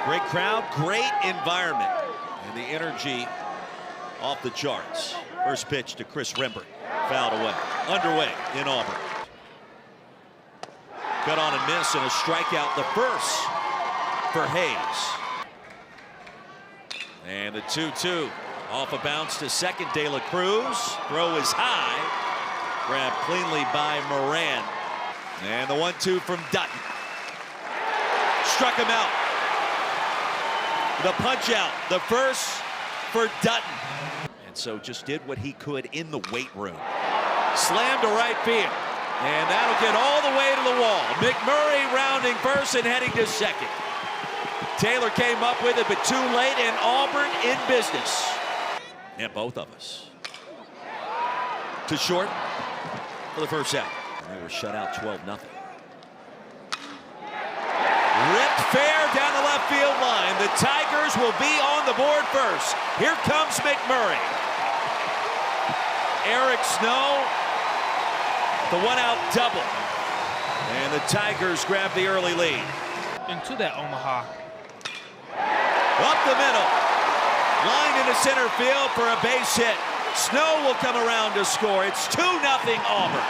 Great crowd, great environment, and the energy off the charts. First pitch to Chris Rembert, fouled away. Underway in Auburn. Cut on and miss, and a strikeout, the first for Hayes. And the 2-2 off a bounce to second. De La Cruz. Throw is high. Grabbed cleanly by Moran. And the 1-2 from Dutton. Struck him out. The punch out. The first for Dutton. And so just did what he could in the weight room. Slammed to right field. And that'll get all the way to the wall. McMurray rounding first and heading to second. Taylor came up with it, but too late, and Auburn in business. And both of us. To short for the first out. And they were shut out 12-0. Ripped fair down the left field line. The Tigers will be on the board first. Here comes McMurray. Eric Snow, the one-out double. And the Tigers grab the early lead. Into that Omaha. Up the middle. Line into center field for a base hit. Snow will come around to score. It's 2-0 Auburn.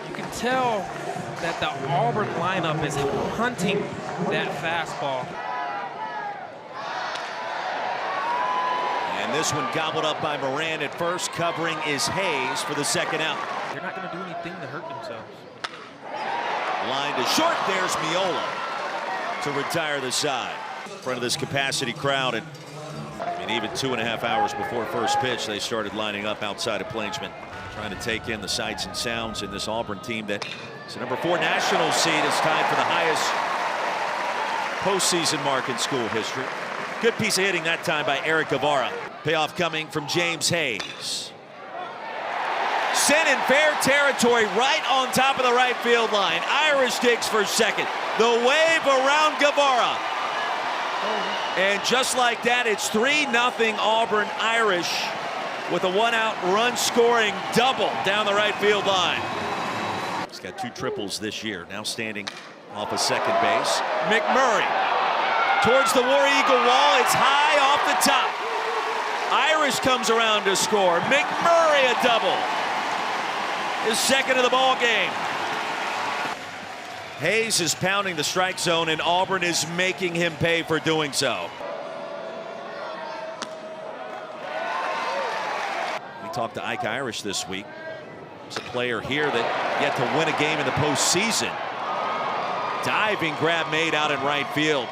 You can tell that the Auburn lineup is hunting that fastball. And this one gobbled up by Moran at first. Covering is Hayes for the second out. They're not going to do anything to hurt themselves. Line to short. There's Miola to retire the side. In front of this capacity crowd. And even 2.5 hours before first pitch, they started lining up outside of Plainsman, trying to take in the sights and sounds in this Auburn team that is the #4 national seed. Is tied for the highest postseason mark in school history. Good piece of hitting that time by Eric Guevara. Payoff coming from James Hayes. Sent in fair territory right on top of the right field line. Irish digs for second. The wave around Guevara. And just like that, it's 3-0 Auburn Irish with a one-out run scoring double down the right field line. He's got 2 triples this year. Now standing off of second base. McMurray towards the War Eagle wall. It's high off the top. Irish comes around to score. McMurray a double. His second of the ball game. Hayes is pounding the strike zone, and Auburn is making him pay for doing so. We talked to Ike Irish this week. He's a player here that yet to win a game in the postseason. Diving grab made out in right field.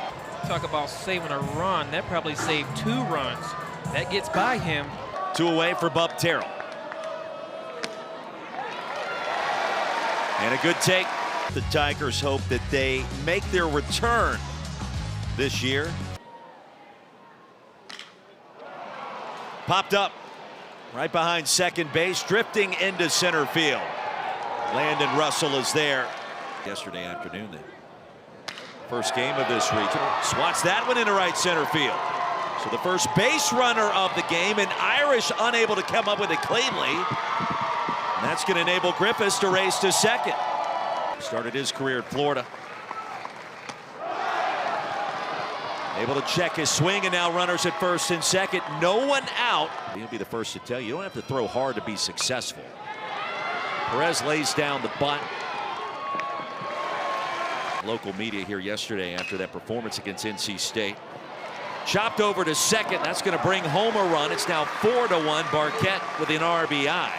Talk about saving a run. That probably saved 2 runs. That gets by him. 2 away for Bub Terrell. And a good take. The Tigers hope that they make their return this year. Popped up right behind second base, drifting into center field. Landon Russell is there. Yesterday afternoon, the first game of this regional. Swats that one into right center field. So the first base runner of the game, and Irish unable to come up with it cleanly. And that's going to enable Griffiths to race to second. Started his career at Florida. Able to check his swing, and now runners at first and second. No one out. He'll be the first to tell you, you don't have to throw hard to be successful. Perez lays down the bunt. Local media here yesterday after that performance against NC State. Chopped over to second. That's going to bring home a run. It's now 4-1. Barquette with an RBI.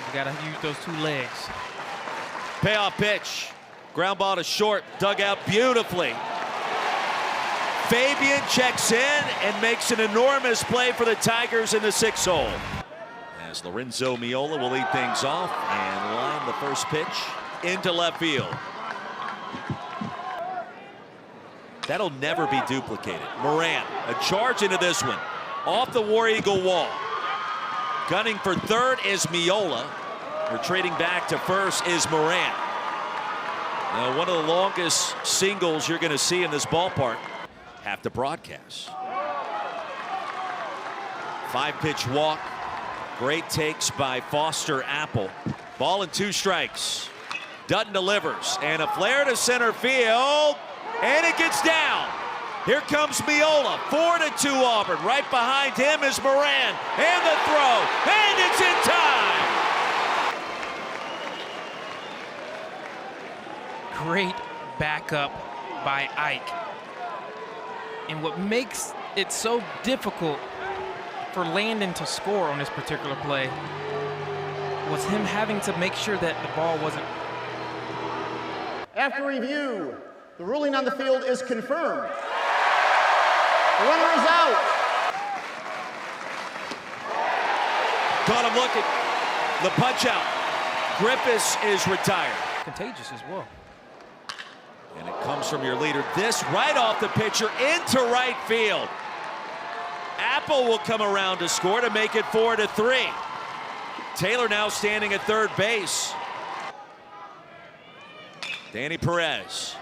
You got to use those 2 legs. Payoff pitch. Ground ball to short. Dug out beautifully. Fabian checks in and makes an enormous play for the Tigers in the 6th hole. As Lorenzo Miola will lead things off and line the first pitch into left field. That'll never be duplicated. Moran, a charge into this one. Off the War Eagle wall. Gunning for third is Miola. Retreating back to first is Moran. Now, one of the longest singles you're going to see in this ballpark. Have to broadcast. 5-pitch walk. Great takes by Foster Apple. Ball and 2 strikes. Dutton delivers, and a flare to center field, and it gets down. Here comes Miola, 4-2 Auburn. Right behind him is Moran, and the throw, and it's in time. Great backup by Ike. And what makes it so difficult for Landon to score on this particular play was him having to make sure that the ball wasn't. After review, the ruling on the field is confirmed. The runner is out. Caught him looking. The punch out. Griffiths is retired. Contagious as well. And it comes from your leader. This right off the pitcher into right field. Apple will come around to score to make it 4-3. Taylor now standing at third base. Danny Perez.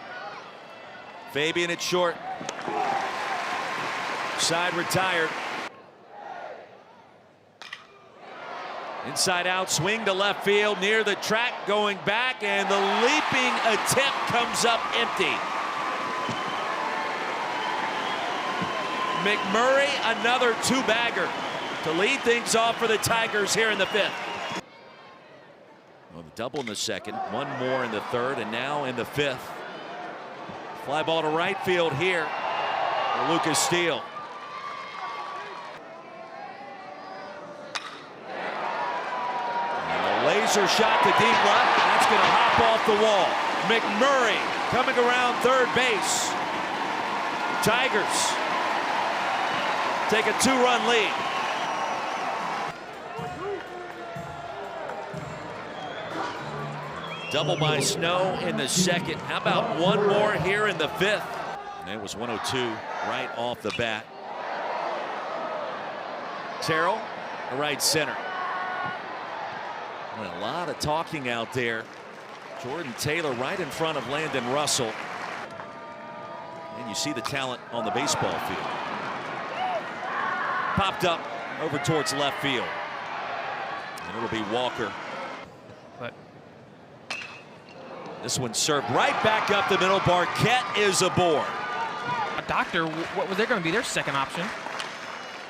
Fabian at short. Side retired. Inside out, swing to left field, near the track, going back, and the leaping attempt comes up empty. McMurray, another 2-bagger to lead things off for the Tigers here in the 5th. Well, the double in the 2nd, one more in the 3rd, and now in the 5th. Fly ball to right field here for Lucas Steele. Laser shot to deep left. That's going to hop off the wall. McMurray coming around third base. Tigers take a 2-run lead. Double by Snow in the 2nd. How about one more here in the 5th? And that was 102 right off the bat. Terrell, the right center. A lot of talking out there. Jordan Taylor right in front of Landon Russell. And you see the talent on the baseball field. Popped up over towards left field. And it'll be Walker. But this one served right back up the middle. Barquette is aboard. a doctor, what was there going to be their second option?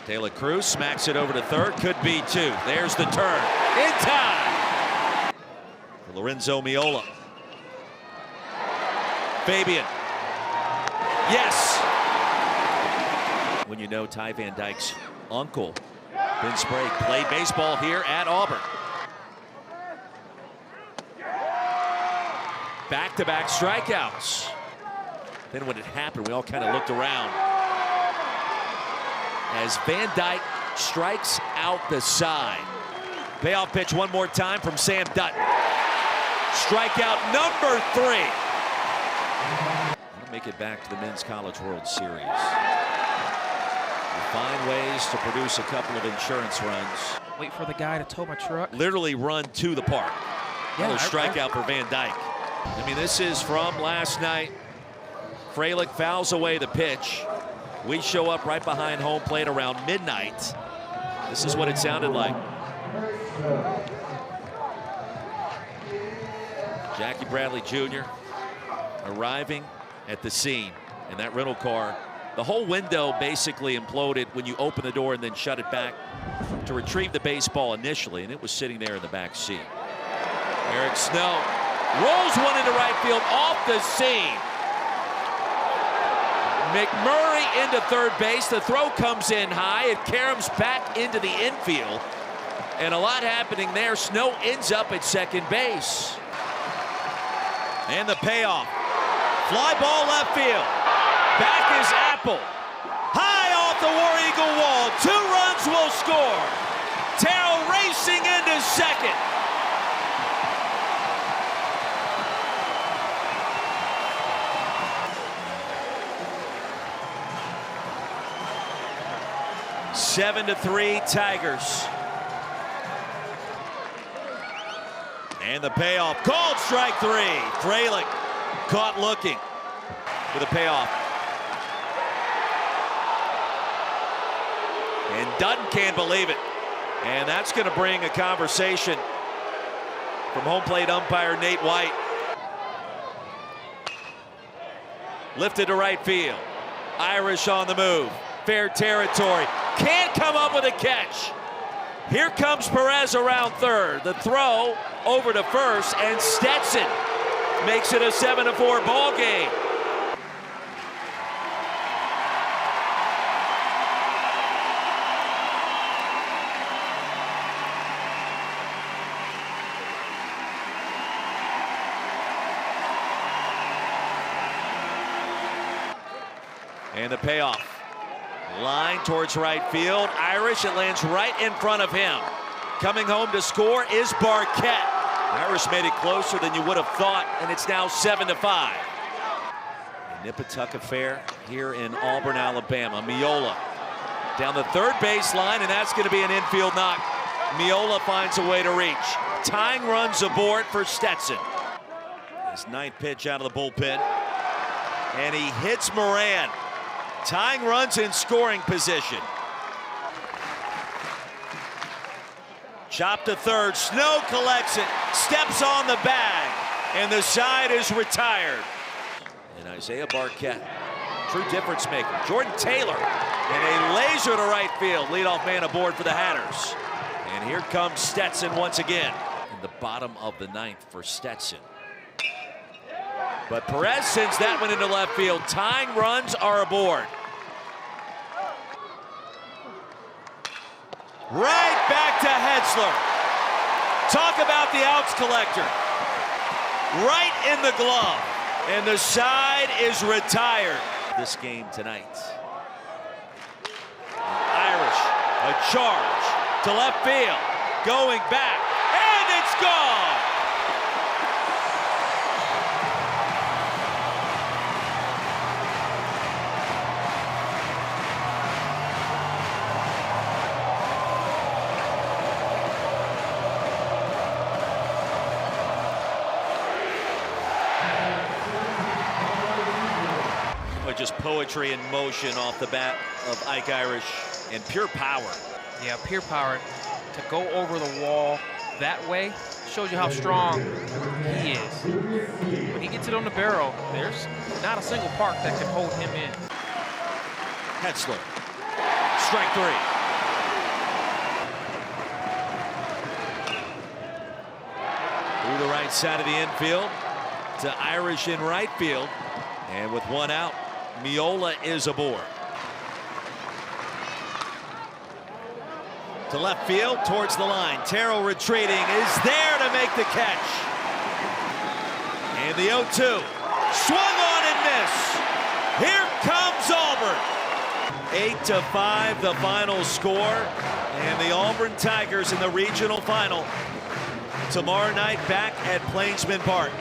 De La Cruz smacks it over to third. Could be 2. There's the turn. In time. For Lorenzo Miola. Fabian. Yes. When you know Ty Van Dyke's uncle, Ben Sprague, played baseball here at Auburn. Back-to-back strikeouts. Then when it happened, we all kind of looked around as Van Dyke strikes out the side. Payoff pitch one more time from Sam Dutton. Strikeout number 3. We'll make it back to the Men's College World Series. We'll find ways to produce a couple of insurance runs. Wait for the guy to tow my truck. Literally run to the park. Yeah, Another strikeout for Van Dyke. I mean, this is from last night. Fralick fouls away the pitch. We show up right behind home plate around midnight. This is what it sounded like. Jackie Bradley Jr. arriving at the scene in that rental car. The whole window basically imploded when you open the door and then shut it back to retrieve the baseball initially, and it was sitting there in the back seat. Eric Snow rolls one into right field off the seam. McMurray into third base. The throw comes in high. It caroms back into the infield. And a lot happening there. Snow ends up at second base. And the payoff. Fly ball left field. Back is Apple. High off the War Eagle wall. 2 runs will score. Terrell racing into second. Seven to 3 Tigers. And the payoff. Called strike 3. Fralick caught looking with a payoff. And Dutton can't believe it. And that's going to bring a conversation from home plate umpire Nate White. Lifted to right field. Irish on the move. Fair territory. Can't come up with a catch. Here comes Perez around third. The throw over to first, and Stetson makes it a 7-4 ball game. And the payoff. Line towards right field. Irish, it lands right in front of him. Coming home to score is Barquette. Irish made it closer than you would have thought, and it's now 7-5. A Nipatuck affair here in Auburn, Alabama. Miola down the third baseline, and that's going to be an infield knock. Miola finds a way to reach. Tying runs aboard for Stetson. His ninth pitch out of the bullpen, and he hits Moran. Tying runs in scoring position. Chop to third. Snow collects it. Steps on the bag. And the side is retired. And Isaiah Barquette, true difference maker. Jordan Taylor. And a laser to right field. Leadoff man aboard for the Hatters. And here comes Stetson once again. In the bottom of the ninth for Stetson. But Perez sends that one into left field. Tying runs are aboard. Right back to Hetzler. Talk about the outs collector. Right in the glove. And the side is retired. This game tonight. Irish, a charge to left field. Going back, and it's gone. Just poetry in motion off the bat of Ike Irish, and pure power. Yeah, pure power. To go over the wall that way shows you how strong he is. When he gets it on the barrel, there's not a single park that can hold him in. Hetzler, strike three. Through the right side of the infield to Irish in right field, and with one out, Miola is aboard. To left field, towards the line. Terrell retreating, is there to make the catch. And the 0-2. Swung on and missed. Here comes Auburn. 8-5 the final score. And the Auburn Tigers in the regional final tomorrow night back at Plainsman Park.